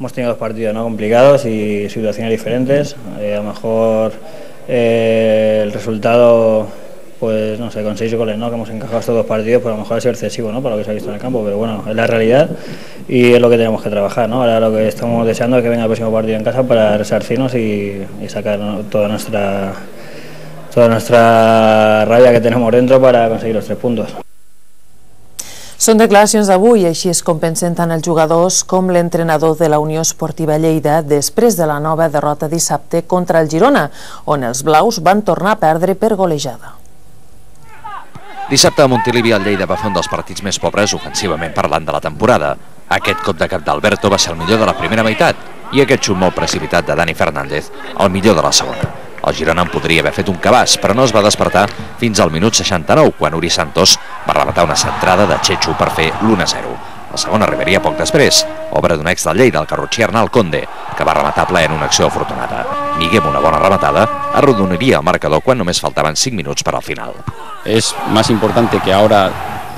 hemos tenido dos partidos, ¿no?, complicados y situaciones diferentes. A lo mejor el resultado, pues no sé, con 6 goles, ¿no?, que hemos encajado estos dos partidos, pues a lo mejor ha sido excesivo, ¿no?, para lo que se ha visto en el campo, pero bueno, es la realidad y es lo que tenemos que trabajar, ¿no? Ahora lo que estamos deseando es que venga el próximo partido en casa para resarcirnos y sacar, ¿no?, toda nuestra rabia que tenemos dentro para conseguir los 3 puntos. Són declaracions d'avui, així es com pensen tant els jugadors com l'entrenador de la Unió Esportiva Lleida després de la nova derrota dissabte contra el Girona, on els blaus van tornar a perdre per golejada. Dissabte a Montilivi el Lleida va fer un dels partits més pobres ofensivament parlant de la temporada. Aquest cop de cap d'Alberto va ser el millor de la primera meitat i aquest xut molt precipitat de Dani Fernández el millor de la segona. El Girona en podria haver fet un cabàs, però no es va despertar fins al minut 69, quan Uri Santos va rematar una centrada de Chechu per fer l'1-0. La segona arribaria poc després, obra d'un ex del Lleida, el carrotxí Arnal Conde, que va rematar ple en una acció afortunada. Miguel, amb una bona rematada, arrodoniria el marcador quan només faltaven 5 minuts per al final. Es más importante que ahora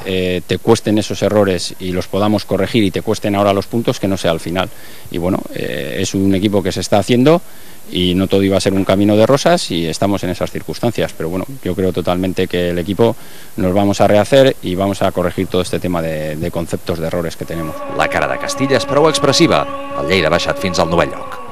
te cuesten esos errores y los podamos corregir y te cuesten ahora los puntos que no sea al final. Y bueno, es un equipo que se está haciendo y no todo iba a ser un camino de rosas y estamos en esas circunstancias, pero bueno, yo creo totalmente que el equipo nos vamos a rehacer y vamos a corregir todo este tema de conceptos de errores que tenemos. La cara de Castilla és prou expressiva, el Lleida ha baixat fins al 9è lloc.